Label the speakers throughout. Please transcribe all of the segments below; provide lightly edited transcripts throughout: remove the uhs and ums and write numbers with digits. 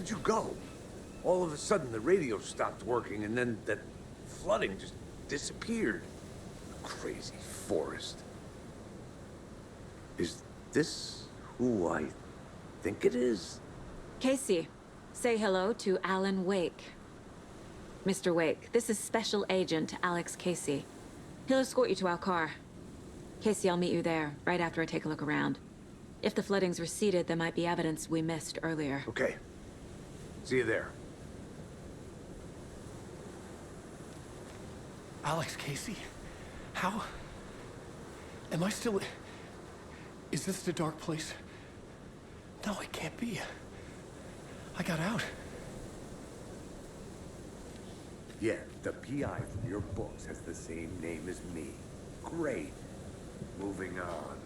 Speaker 1: did you go? All of a sudden, the radio stopped working, and then that flooding just disappeared. Crazy forest. Is this who I think it is?
Speaker 2: Casey, say hello to Alan Wake. Mr. Wake, this is Special Agent Alex Casey. He'll escort you to our car. Casey, I'll meet you there, right after I take a look around. If the flooding's receded, there might be evidence we missed earlier.
Speaker 1: Okay. See you there.
Speaker 3: Alex Casey? How? Am I still... Is this the dark place? No, it can't be. I got out.
Speaker 1: Yeah, the PI from your books has the same name as me. Great. Moving on.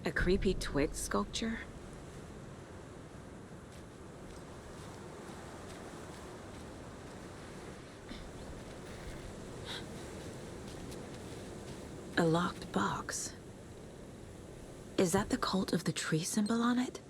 Speaker 2: A creepy twig sculpture? A locked box. Is that the cult of the tree symbol on it?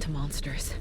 Speaker 2: Monsters.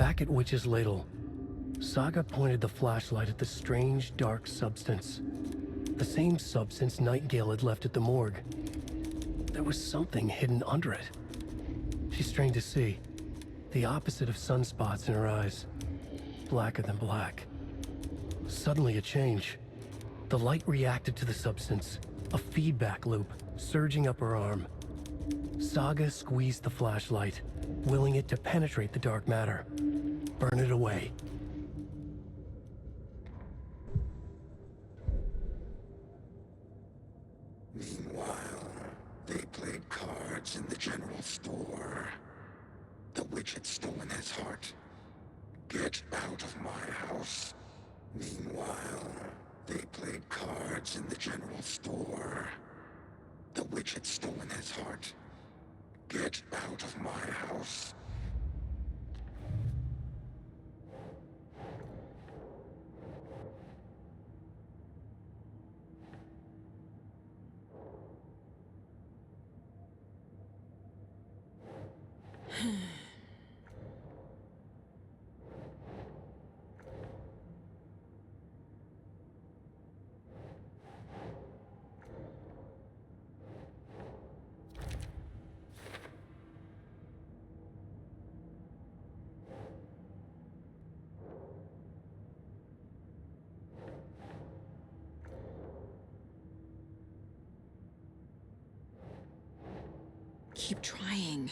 Speaker 3: Back at Witch's Ladle, Saga pointed the flashlight at the strange, dark substance. The same substance Nightingale had left at the morgue. There was something hidden under it. She strained to see. The opposite of sunspots in her eyes. Blacker than black. Suddenly a change. The light reacted to the substance. A feedback loop, surging up her arm. Saga squeezed the flashlight, willing it to penetrate the dark matter. Burn it away.
Speaker 4: Meanwhile, they played cards in the general store. The witch had stolen his heart. Get out of my house. Meanwhile, they played cards in the general store. The witch had stolen his heart. Get out of my house.
Speaker 2: Keep trying.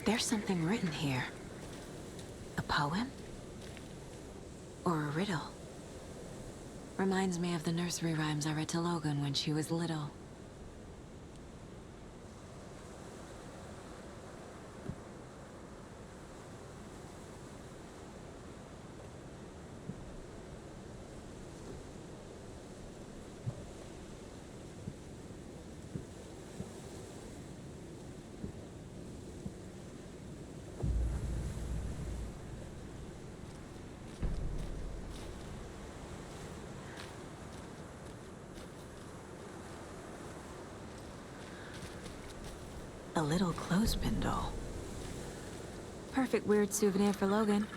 Speaker 2: There's something written here. A poem? Or a riddle? Reminds me of the nursery rhymes I read to Logan when she was little. A little clothespin doll. Perfect weird souvenir for Logan.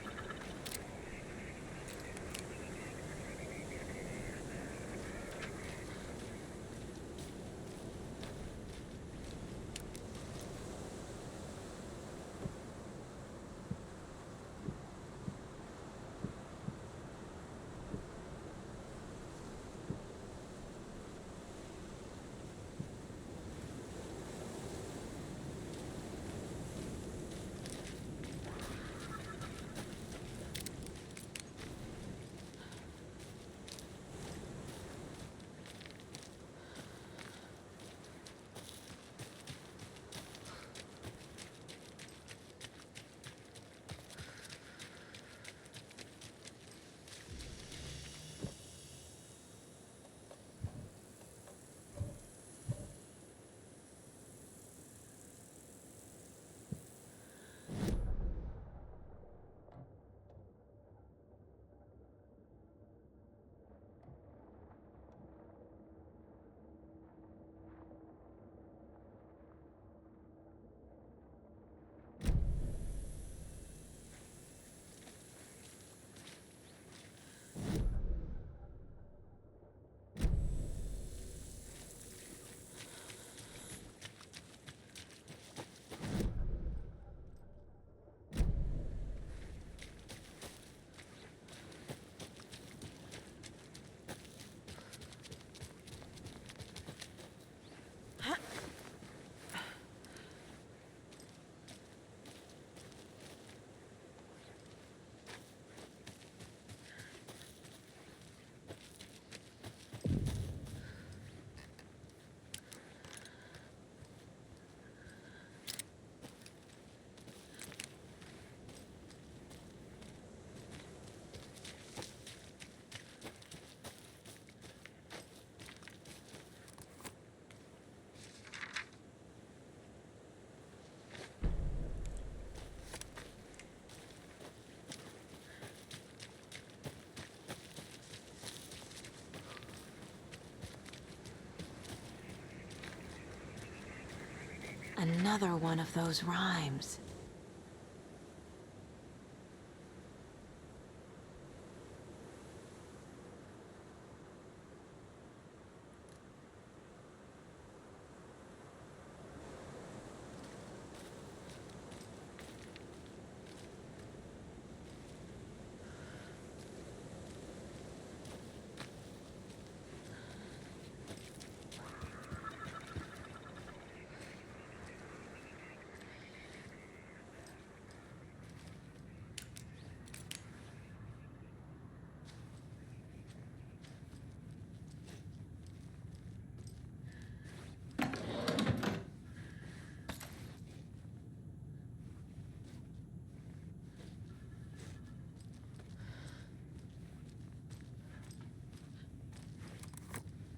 Speaker 2: Another one of those rhymes.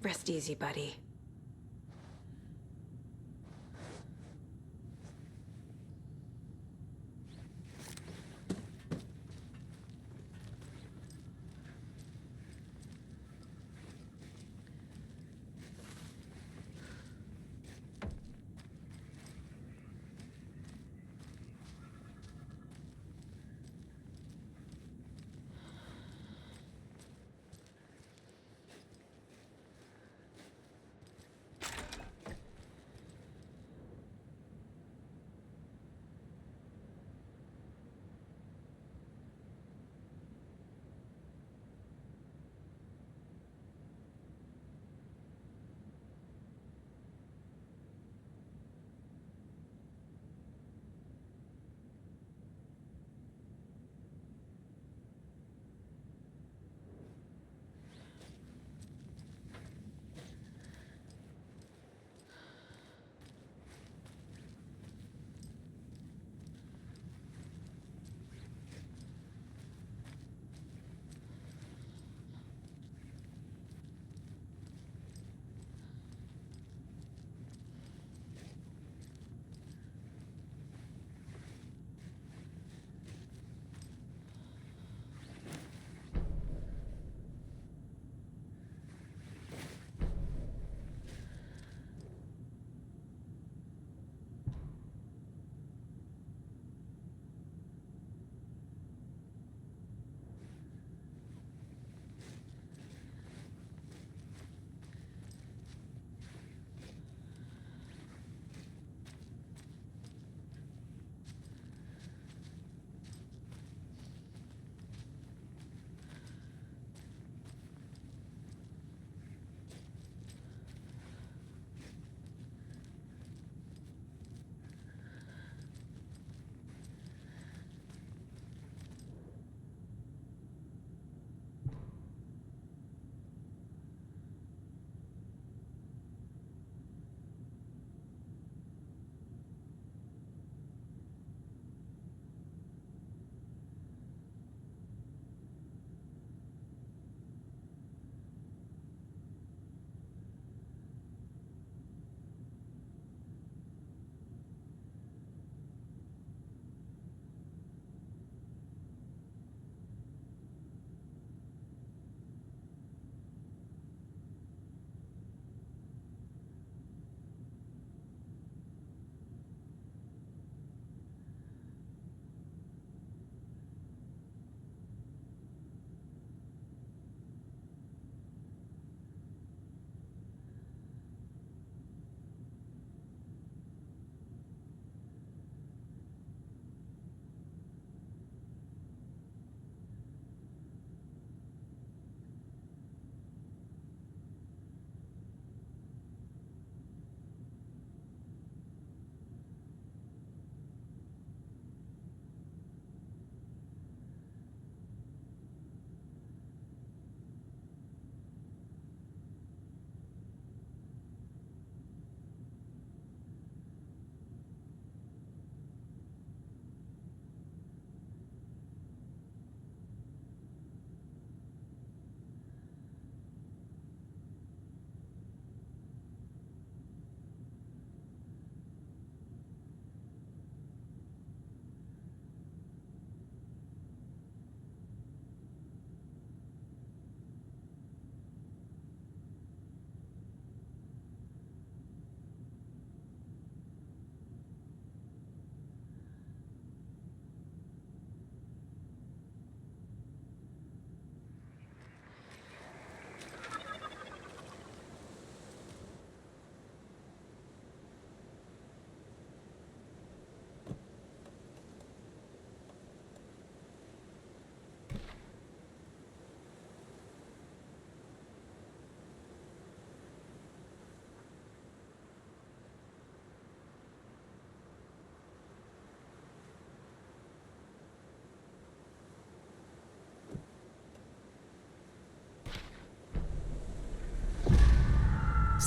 Speaker 2: Rest easy, buddy.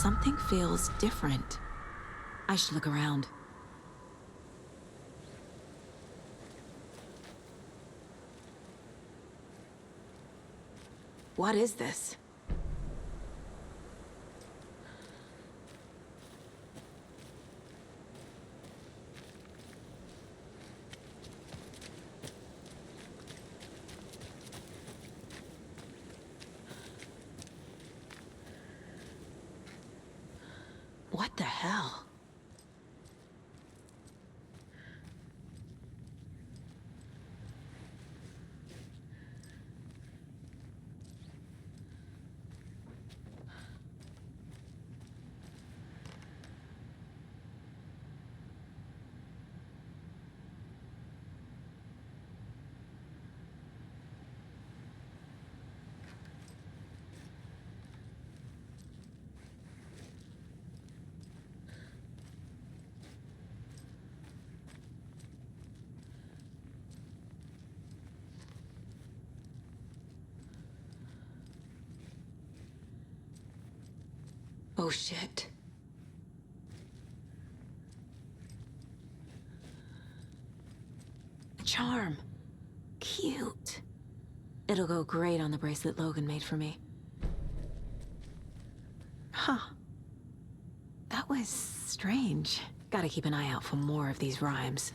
Speaker 2: Something feels different. I should look around. What is this? What the hell? Oh shit. A charm. Cute. It'll go great on the bracelet Logan made for me. Huh. That was strange. Gotta keep an eye out for more of these rhymes.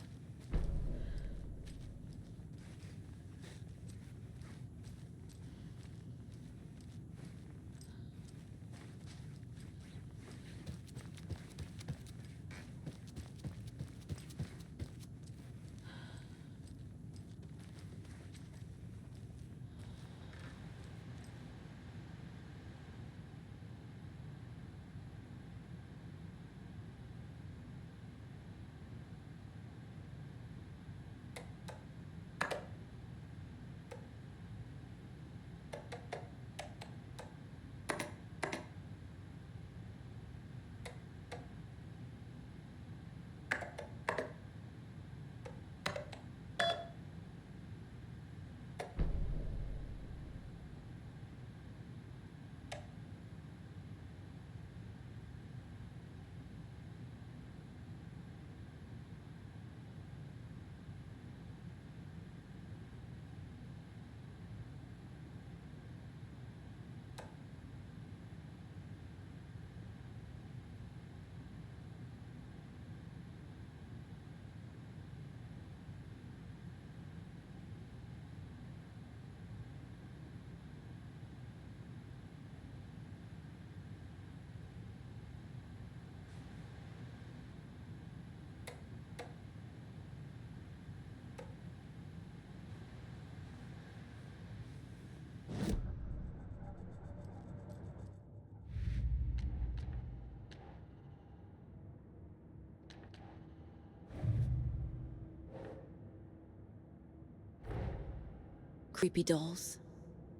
Speaker 2: Creepy dolls.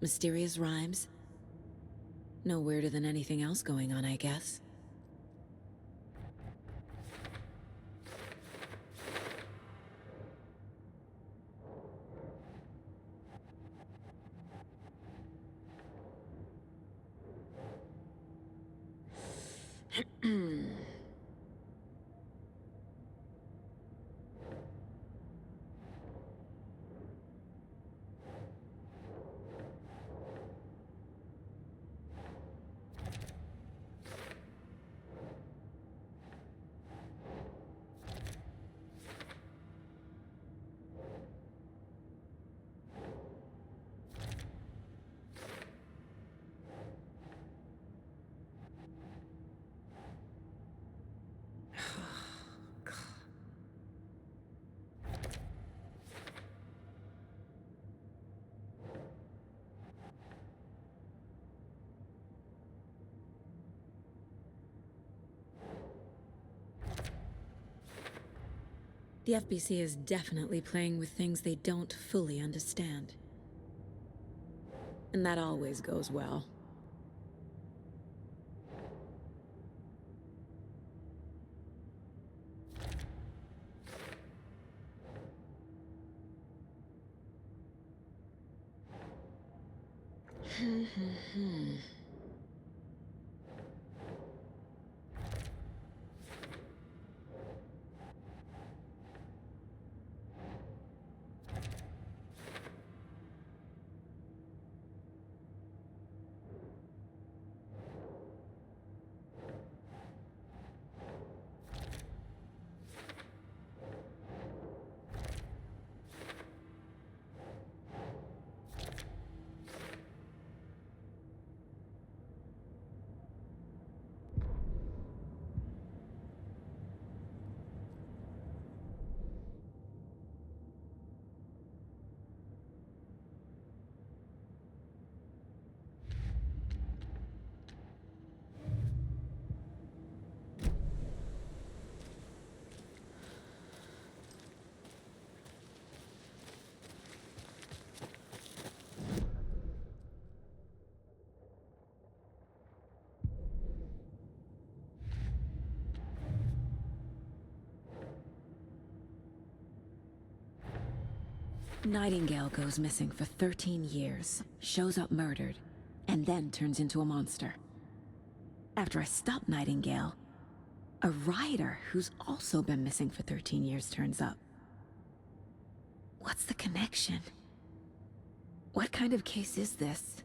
Speaker 2: Mysterious rhymes. No weirder than anything else going on, I guess. The FBC is definitely playing with things they don't fully understand. And that always goes well. Nightingale goes missing for 13 years, shows up murdered, and then turns into a monster. After I stop Nightingale, a rider who's also been missing for 13 years turns up. What's the connection? What kind of case is this?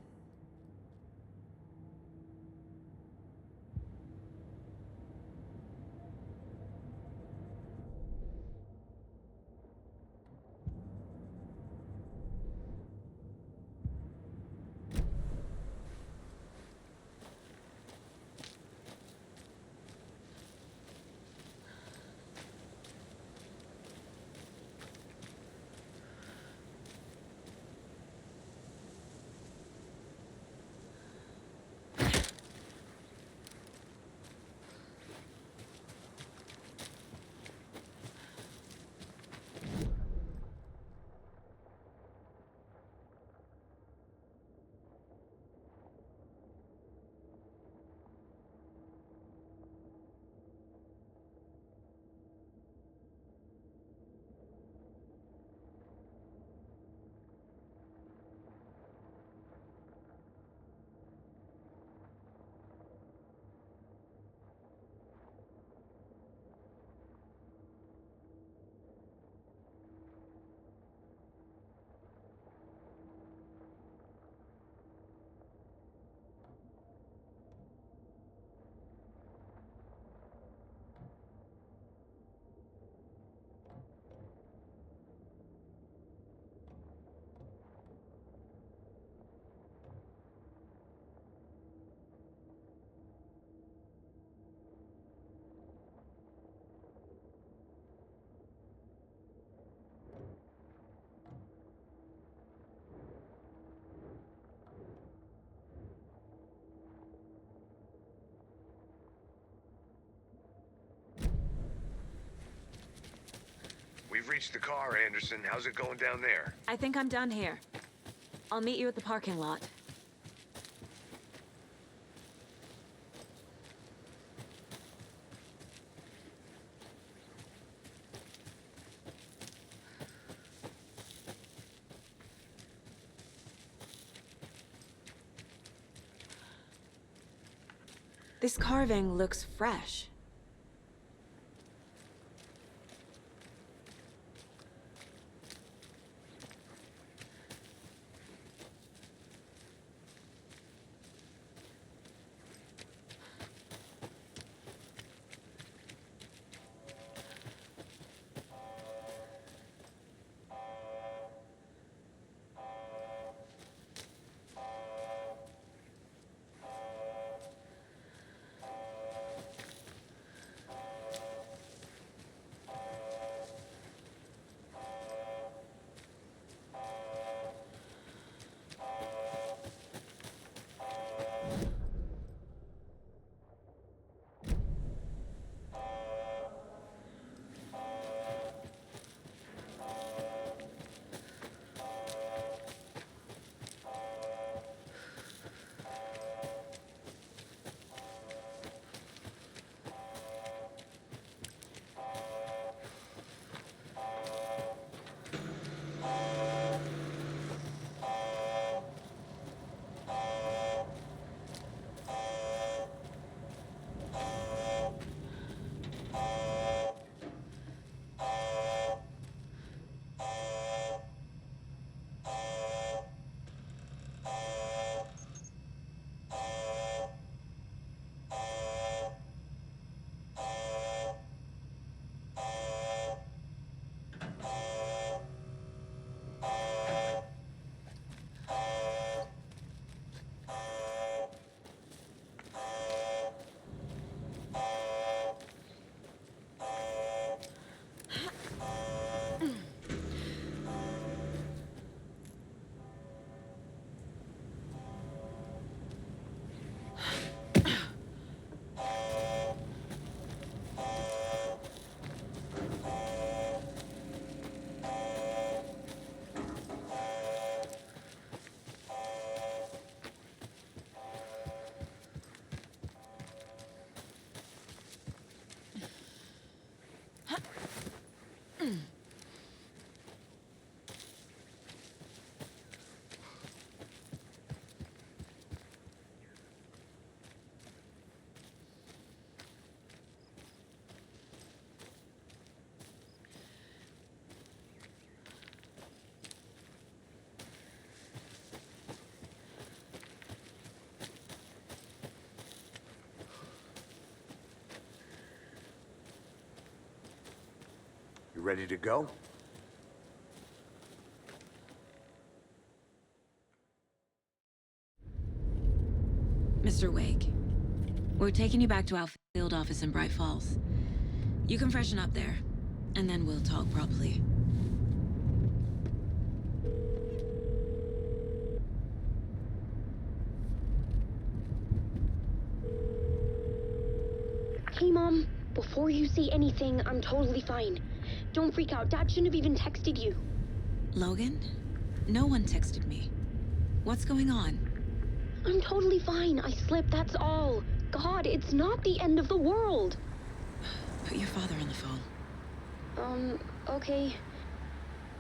Speaker 1: We've reached the car, Anderson. How's it going down there?
Speaker 2: I think I'm done here. I'll meet you at the parking lot. This carving looks fresh.
Speaker 1: ready to go?
Speaker 2: Mr. Wake, we're taking you back to our field office in Bright Falls. You can freshen up there, and then we'll talk properly.
Speaker 5: Hey, Mom. Before you say anything, I'm totally fine. Don't freak out. Dad shouldn't have even texted you.
Speaker 2: Logan? No one texted me. What's going on?
Speaker 5: I'm totally fine. I slipped, that's all. God, it's not the end of the world.
Speaker 2: Put your father on the phone.
Speaker 5: Okay.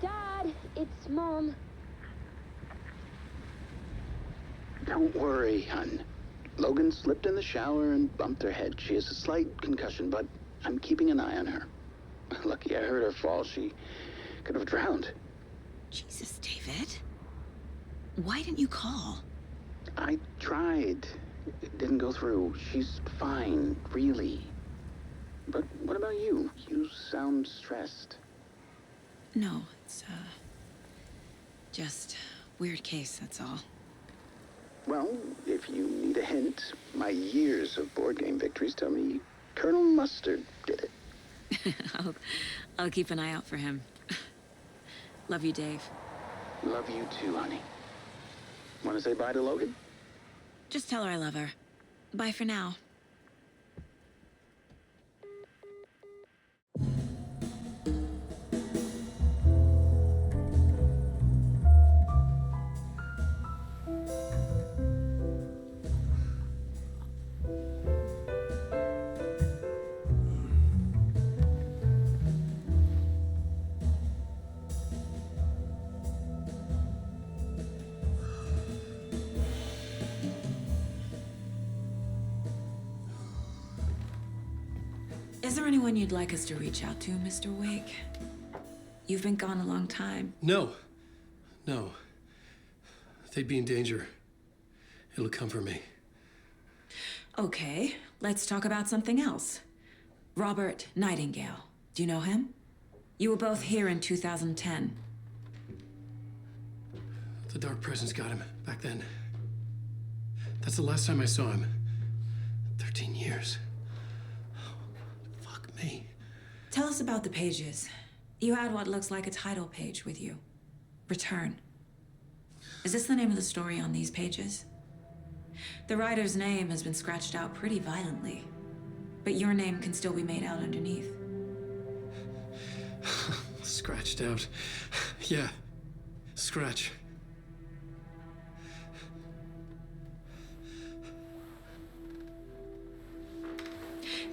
Speaker 5: Dad, it's Mom.
Speaker 6: Don't worry, hon. Logan slipped in the shower and bumped her head. She has a slight concussion, but I'm keeping an eye on her. Lucky I heard her fall. She could have drowned.
Speaker 2: Jesus, David. Why didn't you call?
Speaker 6: I tried. It didn't go through. She's fine, really. But what about you? You sound stressed.
Speaker 2: No, it's, just weird case, that's all.
Speaker 6: Well, if you need a hint, my years of board game victories tell me Colonel Mustard did it.
Speaker 2: I'll keep an eye out for him. Love you, Dave.
Speaker 6: Love you too, honey. Want to say bye to Logan?
Speaker 2: Just tell her I love her. Bye for now. Is there anyone you'd like us to reach out to, Mr. Wake? You've been gone a long time.
Speaker 3: No. No. They'd be in danger. It'll come for me.
Speaker 2: Okay, let's talk about something else. Robert Nightingale. Do you know him? You were both here in 2010.
Speaker 3: The Dark Presence got him back then. That's the last time I saw him. 13 years. Fuck me.
Speaker 2: Tell us about the pages. You had what looks like a title page with you. Return. Is this the name of the story on these pages? The writer's name has been scratched out pretty violently, but your name can still be made out underneath.
Speaker 3: Scratched out. Yeah. Scratch.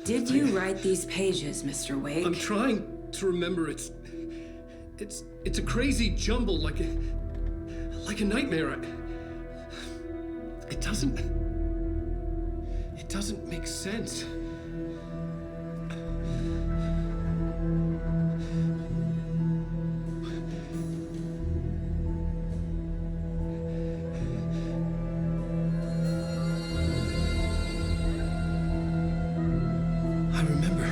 Speaker 2: Did you write these pages, Mr. Wake?
Speaker 3: I'm trying to remember. It's a crazy jumble, like a nightmare. It doesn't make sense. I remember.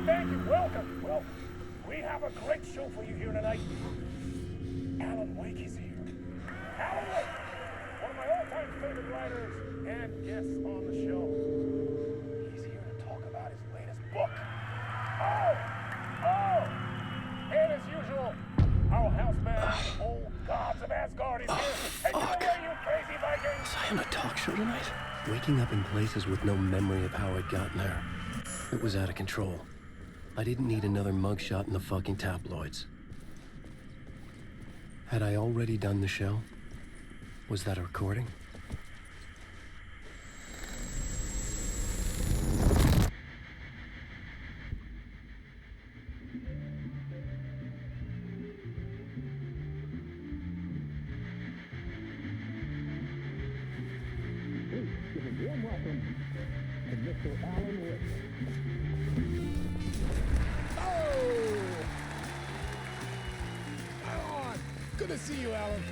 Speaker 7: Thank you. Welcome. Well, we have a great show for you here tonight. Alan Wake is here. Alan Wake, one of my all-time favorite writers and guests on the show. He's here to talk about his latest book. And as usual, our houseman, old gods of Asgard, is here. Take it away, you crazy Vikings!
Speaker 3: Was I on a talk show tonight? Waking up in places with no memory of how I'd gotten there. It was out of control. I didn't need another mugshot in the fucking tabloids. Had I already done the show? Was that a recording?
Speaker 7: Alan! Good to see you, Alan.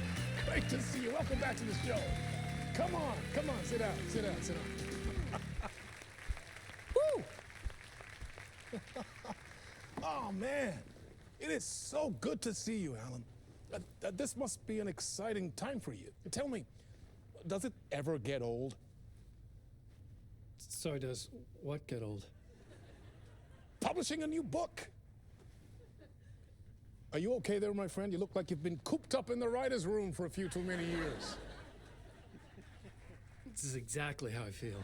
Speaker 7: Great to see you. Welcome back to the show. Come on, sit down, sit down. Woo! Oh, man. It is so good to see you, Alan. This must be an exciting time for you. Tell me, does it ever get old?
Speaker 3: So does what get old?
Speaker 7: Publishing a new book. Are you okay there, my friend? You look like you've been cooped up in the writer's room for a few too many years.
Speaker 3: This is exactly how I feel.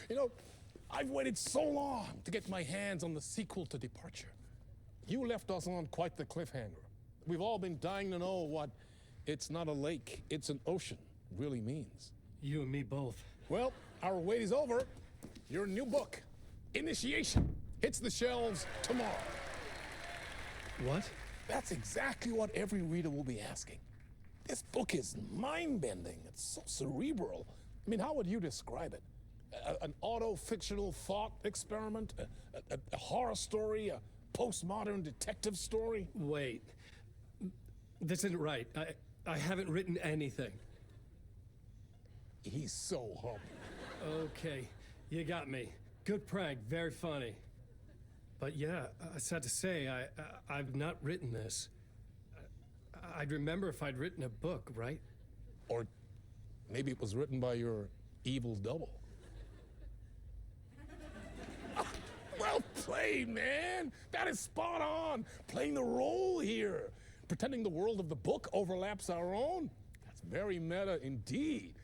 Speaker 7: You know, I've waited so long to get my hands on the sequel to Departure. You left us on quite the cliffhanger. We've all been dying to know what "it's not a lake, it's an ocean" really means.
Speaker 3: You and me both.
Speaker 7: Well, our wait is over. Your new book, Initiation, hits the shelves tomorrow.
Speaker 3: What?
Speaker 7: That's exactly what every reader will be asking. This book is mind-bending. It's so cerebral. I mean, how would you describe it? An auto-fictional thought experiment? A horror story? A postmodern detective story?
Speaker 3: Wait. This isn't right. I haven't written anything.
Speaker 7: He's so humble.
Speaker 3: Okay, you got me. Good prank, very funny. But yeah, sad to say, I've not written this. I'd remember if I'd written a book, right?
Speaker 7: Or maybe it was written by your evil double. Well played, man. That is spot on. Playing the role here. Pretending the world of the book overlaps our own. That's very meta indeed.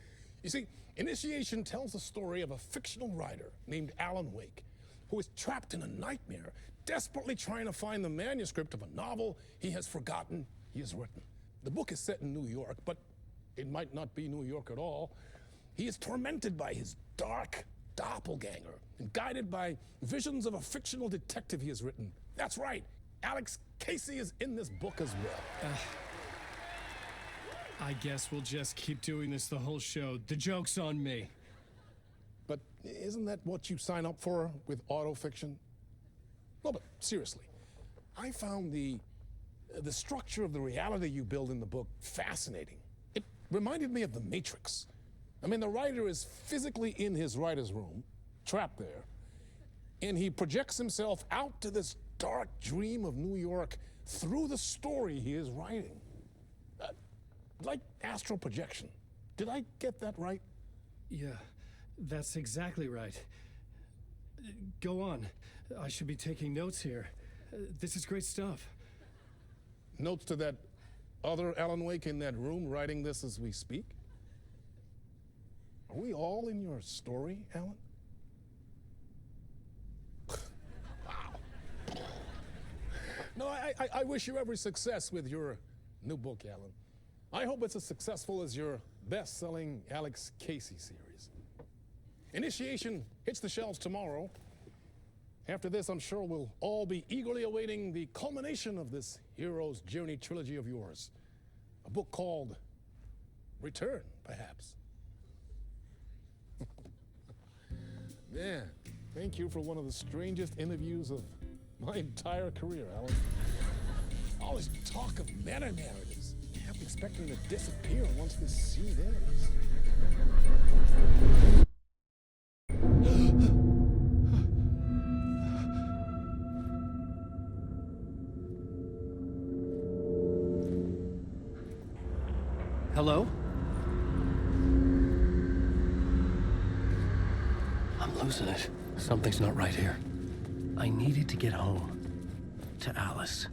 Speaker 7: You see, Initiation tells the story of a fictional writer named Alan Wake, who is trapped in a nightmare, desperately trying to find the manuscript of a novel he has forgotten he has written. The book is set in New York, but it might not be New York at all. He is tormented by his dark doppelganger and guided by visions of a fictional detective he has written. That's right, Alex Casey is in this book as well.
Speaker 3: I guess we'll just keep doing this the whole show. The joke's on me.
Speaker 7: But isn't that what you sign up for with autofiction? No, but seriously, I found the structure of the reality you build in the book fascinating. It reminded me of The Matrix. I mean, the writer is physically in his writer's room, trapped there, and he projects himself out to this dark dream of New York through the story he is writing. Like astral projection. Did I get that right?
Speaker 3: Yeah, that's exactly right. Go on. I should be taking notes here. This is great stuff.
Speaker 7: Notes to that other Alan Wake in that room writing this as we speak? Are we all in your story, Alan? Wow. No, I wish you every success with your new book, Alan. I hope it's as successful as your best-selling Alex Casey series. Initiation hits the shelves tomorrow. After this, I'm sure we'll all be eagerly awaiting the culmination of this hero's journey trilogy of yours. A book called Return, perhaps. Man, thank you for one of the strangest interviews of my entire career, Alan. All this talk of meta-narratives. I'm expecting to disappear once this scene ends.
Speaker 3: Hello? I'm losing it. Something's not right here. I needed to get home. To Alice.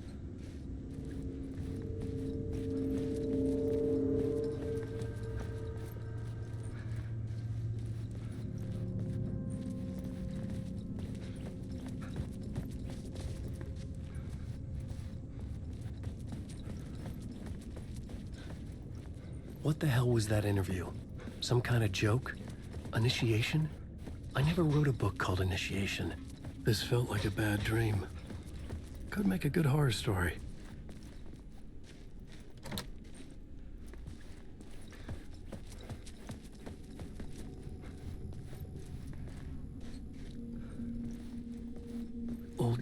Speaker 3: What the hell was that interview? Some kind of joke? Initiation? I never wrote a book called Initiation. This felt like a bad dream. Could make a good horror story.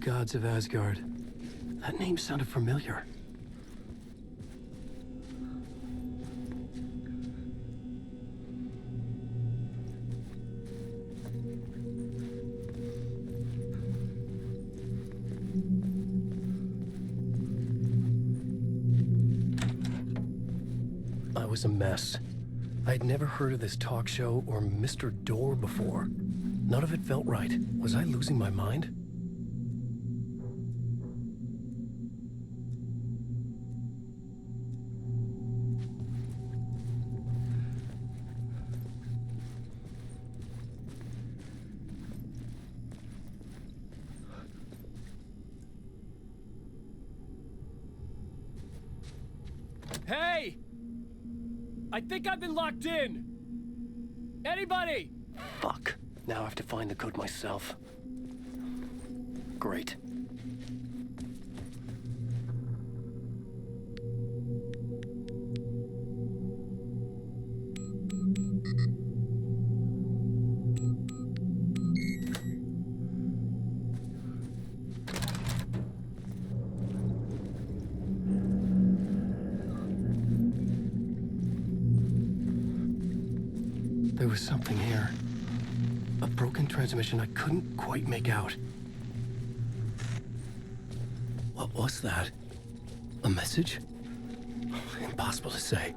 Speaker 3: Old gods of Asgard. That name sounded familiar. I was a mess. I'd never heard of this talk show or Mr. Door before. None of it felt right. Was I losing my mind?
Speaker 8: Hey! I think I've been locked in! Anybody?
Speaker 3: Fuck. Now I have to find the code myself. Great. There was something here. A broken transmission I couldn't quite make out. What was that? A message? Impossible to say.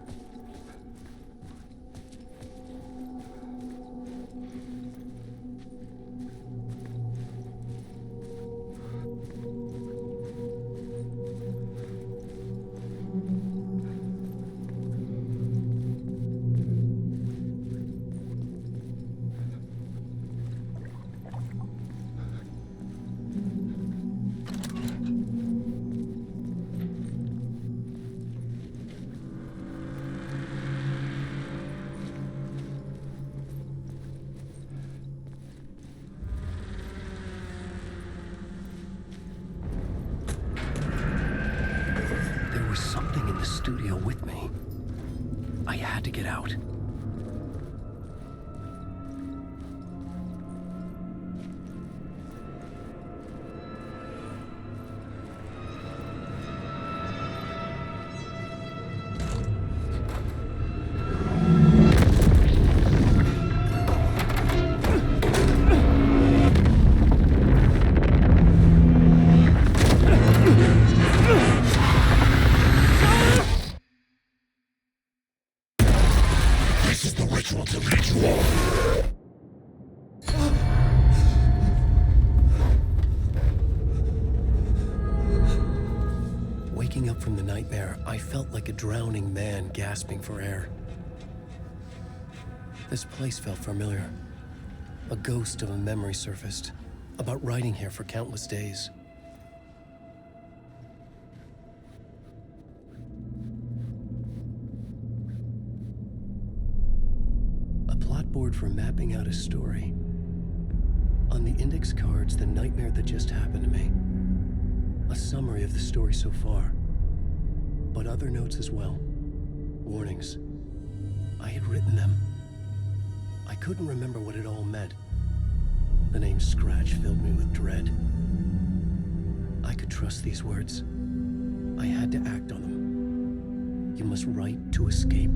Speaker 3: Studio with me. I had to get out. Waking up from the nightmare, I felt like a drowning man gasping for air. This place felt familiar. A ghost of a memory surfaced, about riding here for countless days. A plot board for mapping out a story. On the index cards, the nightmare that just happened to me. A summary of the story so far, but other notes as well. Warnings. I had written them. I couldn't remember what it all meant. The name Scratch filled me with dread. I could trust these words. I had to act on them. You must write to escape.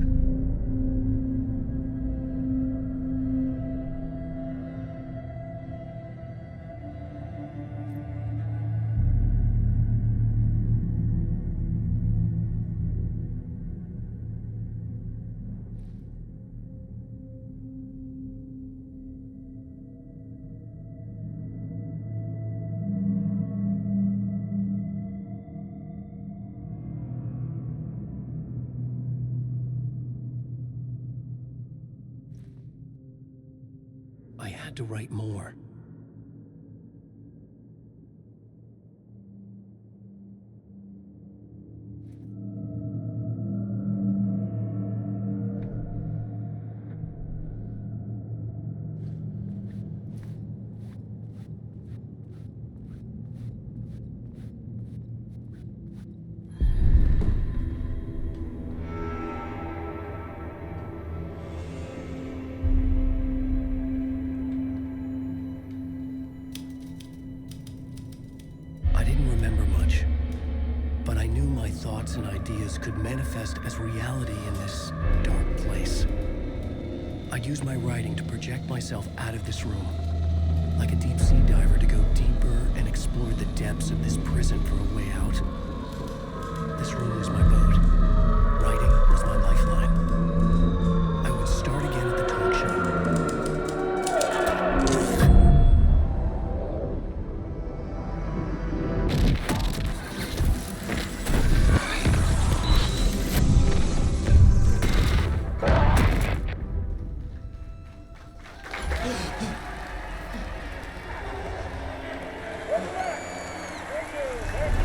Speaker 3: I had to write more. didn't remember much, but I knew my thoughts and ideas could manifest as reality in this dark place. I'd use my writing to project myself out of this room, like a deep-sea diver to go deeper and explore the depths of this prison for a way out. This room was my boat. Writing was my lifeline. I would start again at the talk show.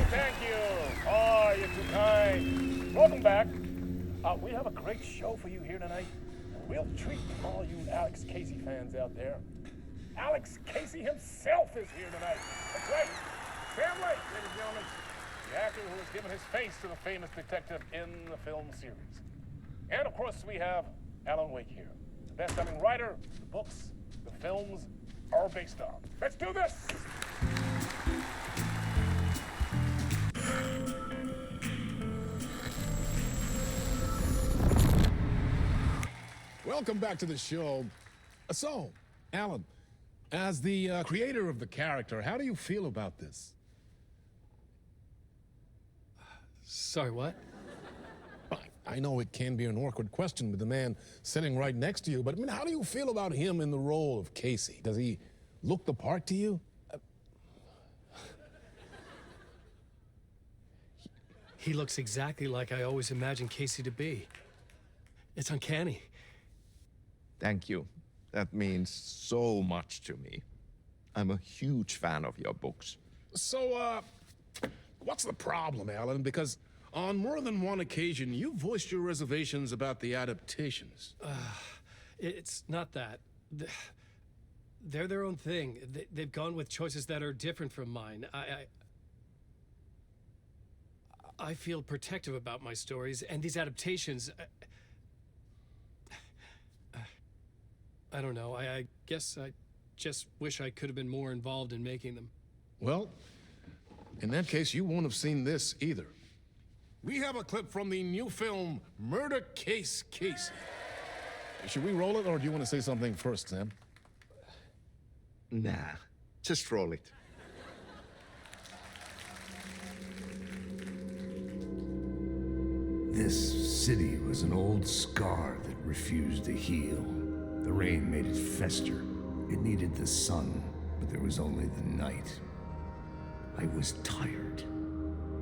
Speaker 7: Thank you. Oh, you're too kind. Welcome back. We have a great show for you here tonight. A real treat to all you Alex Casey fans out there. Alex Casey himself is here tonight. That's right. Sam Lake, ladies and gentlemen. The actor who has given his face to the famous detective in the film series. And of course, we have Alan Wake here. The best-selling writer, the books, the films are based on. Let's do this!
Speaker 9: Welcome back to the show. So, Alan, as the creator of the character, how do you feel about this?
Speaker 3: Sorry, what?
Speaker 9: I know it can be an awkward question with the man sitting right next to you, but I mean, how do you feel about him in the role of Casey? Does he look the part to you?
Speaker 3: He looks exactly like I always imagined Casey to be. It's uncanny.
Speaker 10: Thank you. That means so much to me. I'm a huge fan of your books.
Speaker 9: So, what's the problem, Alan? Because on more than one occasion, you voiced your reservations about the adaptations.
Speaker 3: It's not that. They're their own thing. They've gone with choices that are different from mine. I feel protective about my stories, and these adaptations... I don't know. I guess I just wish I could have been more involved in making them.
Speaker 9: Well, in that case, you won't have seen this either. We have a clip from the new film, Murder Case Casey. Should we roll it, or do you want to say something first, Sam?
Speaker 10: Nah, just roll it.
Speaker 1: This city was an old scar that refused to heal. The rain made it fester. It needed the sun, but there was only the night. I was tired.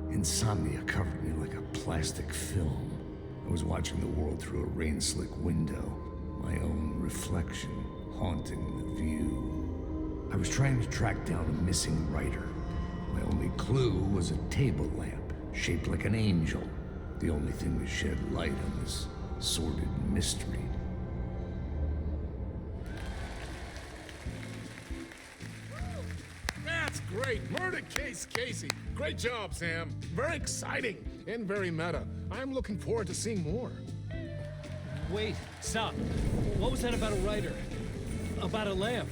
Speaker 1: Insomnia covered me like a plastic film. I was watching the world through a rain-slick window, my own reflection haunting the view. I was trying to track down a missing writer. My only clue was a table lamp, shaped like an angel. The only thing to shed light on this sordid mystery.
Speaker 9: That's great. Murder Case Casey. Great job, Sam. Very exciting and very meta. I'm looking forward to seeing more.
Speaker 3: Wait, stop. What was that about a writer? About a lamp?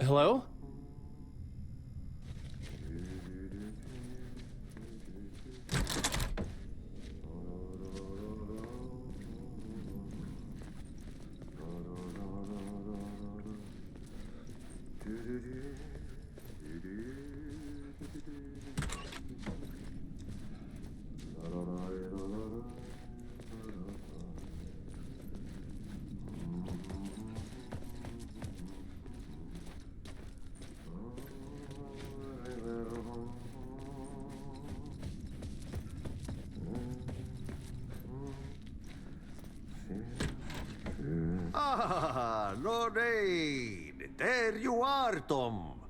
Speaker 3: Hello?
Speaker 11: Ah, Lorraine! There you are, Tom.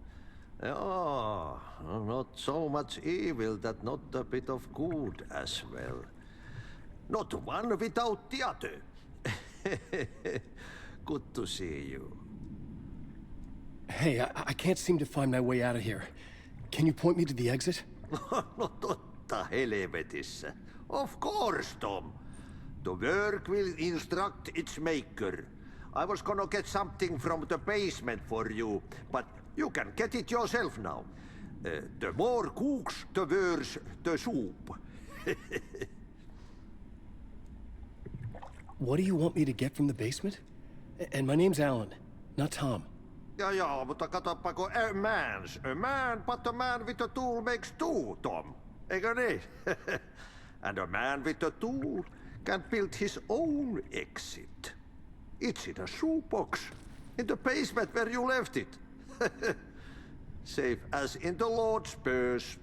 Speaker 11: Oh, not so much evil that not a bit of good as well. Not one without the other. Good to see you.
Speaker 3: Hey, I can't seem to find my way out of here. Can you point me to the exit?
Speaker 11: No totta helvetissä. Of course, Tom. The work will instruct its maker. I was gonna get something from the basement for you, but you can get it yourself now. The more cooks, the worse the soup.
Speaker 3: What do you want me to get from the basement? And my name's Alan, not Tom.
Speaker 11: Ja, mutta katsopako a man, but a man with a tool makes two, Tom. Eikö niin? And a man with a tool can build his own exit. It's in a shoebox, in the basement where you left it. Safe as in the Lord's purse.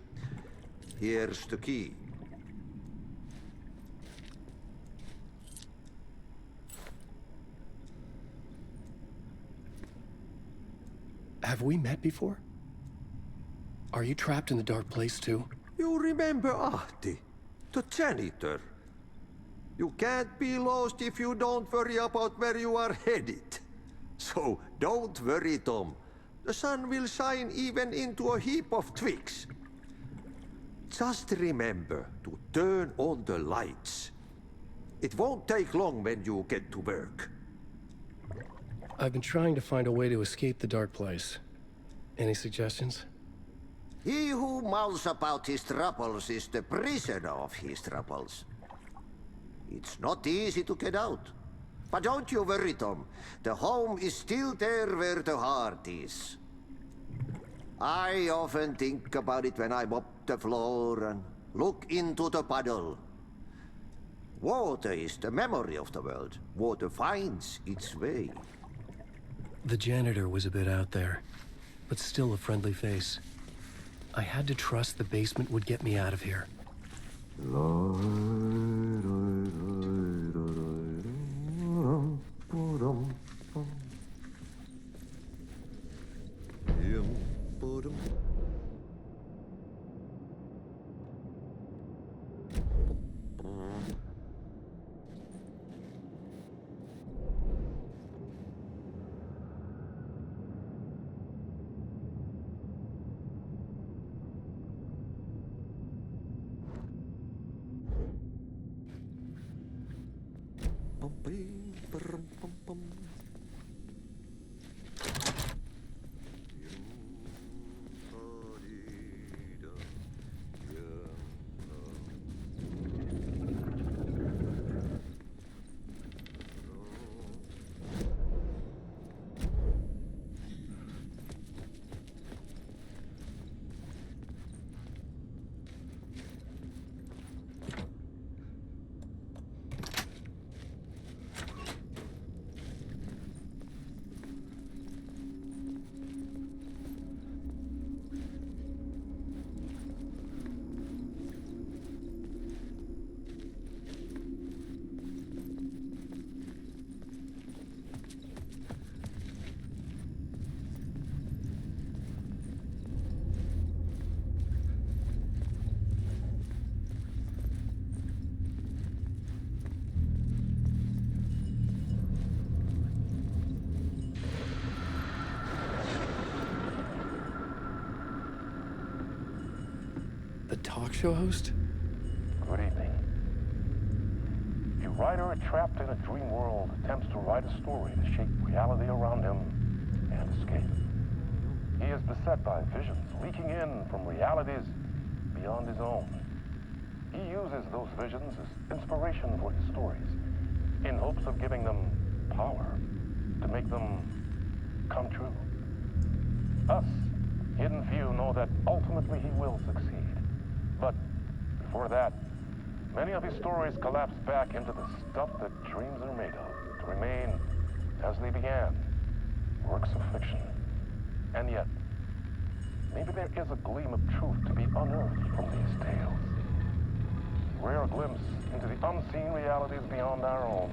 Speaker 11: Here's the key.
Speaker 3: Have we met before? Are you trapped in the dark place too?
Speaker 11: You remember Ahti, the janitor. You can't be lost if you don't worry about where you are headed. So don't worry, Tom. The sun will shine even into a heap of twigs. Just remember to turn on the lights. It won't take long when you get to work.
Speaker 3: I've been trying to find a way to escape the dark place. Any suggestions?
Speaker 11: He who mouths about his troubles is the prisoner of his troubles. It's not easy to get out. But don't you worry, Tom. The home is still there where the heart is. I often think about it when I mop the floor and look into the puddle. Water is the memory of the world. Water finds its way.
Speaker 3: The janitor was a bit out there, but still a friendly face. I had to trust the basement would get me out of here. The talk show host?
Speaker 7: Good evening. A writer trapped in a dream world attempts to write a story to shape reality around him and escape.
Speaker 12: He is beset by visions leaking in from realities beyond his own. He uses those visions as inspiration for his stories, in hopes of giving them power, to make them come true. Us, hidden few, know that ultimately he will succeed. But before that, many of his stories collapse back into the stuff that dreams are made of, to remain as they began, works of fiction. And yet, maybe there is a gleam of truth to be unearthed from these tales. Rare glimpse into the unseen realities beyond our own,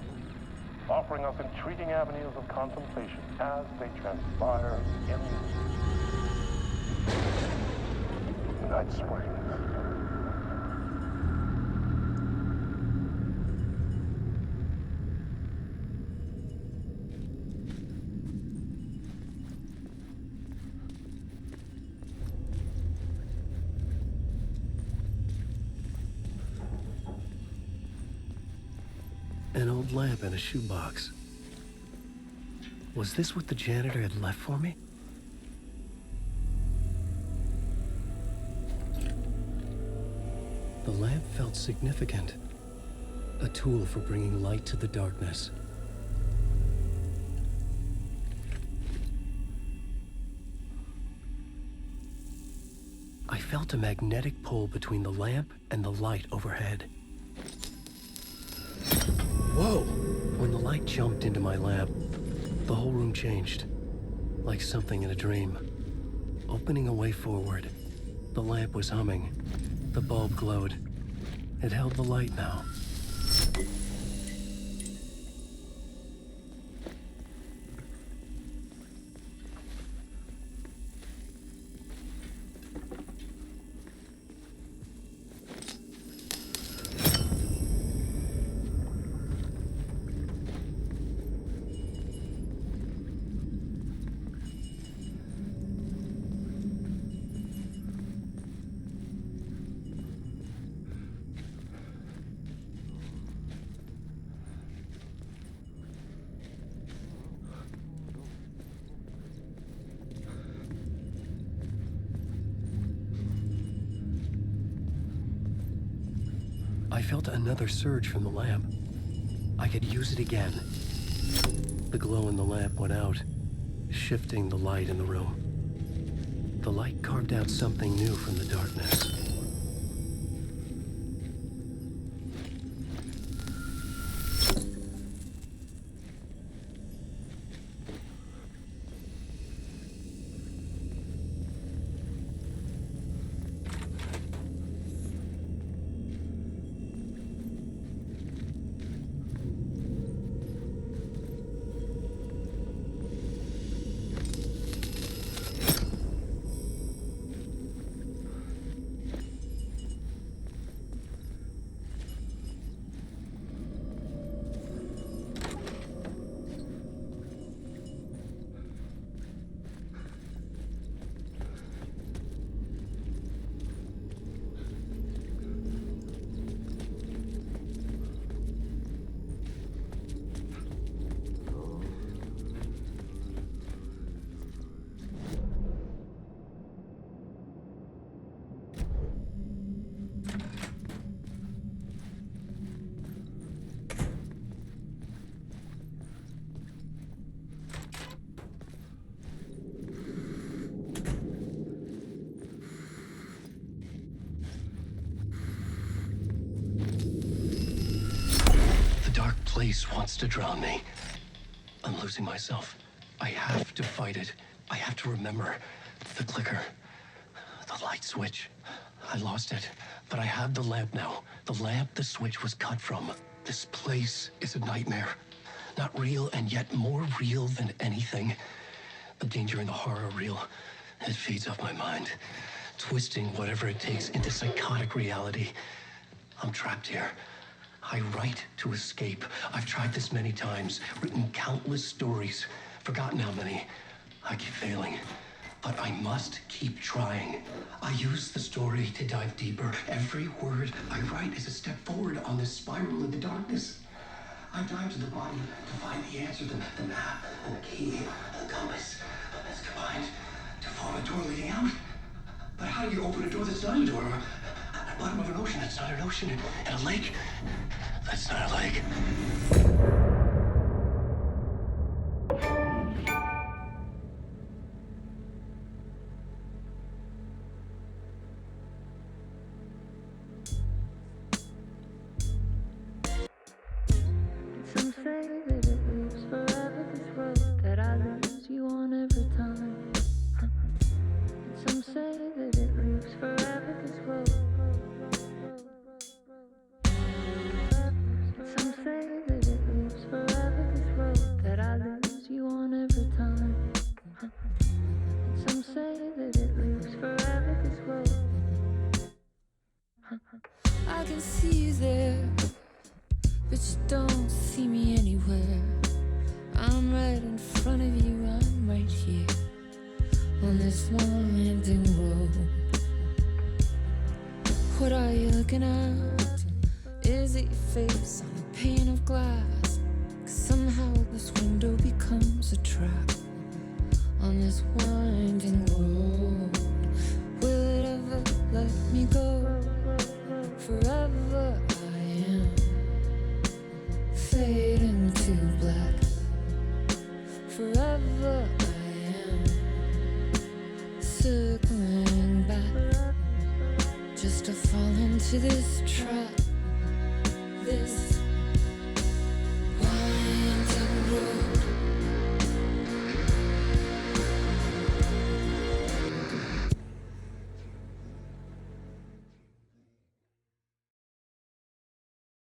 Speaker 12: offering us intriguing avenues of contemplation as they transpire in Night Springs.
Speaker 3: An old lamp in a shoebox. Was this what the janitor had left for me? The lamp felt significant. A tool for bringing light to the darkness. I felt a magnetic pull between the lamp and the light overhead. Whoa! When the light jumped into my lamp, the whole room changed, like something in a dream. Opening a way forward, the lamp was humming. The bulb glowed. It held the light now. I felt another surge from the lamp. I could use it again. The glow in the lamp went out, shifting the light in the room. The light carved out something new from the darkness. Place wants to drown me. I'm losing myself. I have to fight it. I have to remember. The clicker. The light switch. I lost it. But I have the lamp now. The lamp the switch was cut from. This place is a nightmare. Not real, and yet more real than anything. The danger and the horror are real. It feeds off my mind. Twisting whatever it takes into psychotic reality. I'm trapped here. I write to escape. I've tried this many times, written countless stories, forgotten how many. I keep failing, but I must keep trying. I use the story to dive deeper. Every word I write is a step forward on this spiral in the darkness. I dive to the bottom to find the answer, the map, and the key, and the compass. It's combined. To form a door leading out? But how do you open a door that's not a door? At the bottom of an ocean that's not an ocean. And a lake that's not a lake.
Speaker 13: Some say that it lives forever, this road that I lose you on every time. Some say that it lives forever, this road. Some say that it lives forever, this road that I lose you on every time. Some say that it lives forever, this road. I can see you there, but you don't see me anywhere. I'm right in front of you, I'm right here on this winding road. What are you looking at? Is it your face on a pane of glass? 'Cause somehow this window becomes a trap on this winding road. Will it ever let me go? Forever I am fading to black. Forever I am circling back, just to fall into this trap.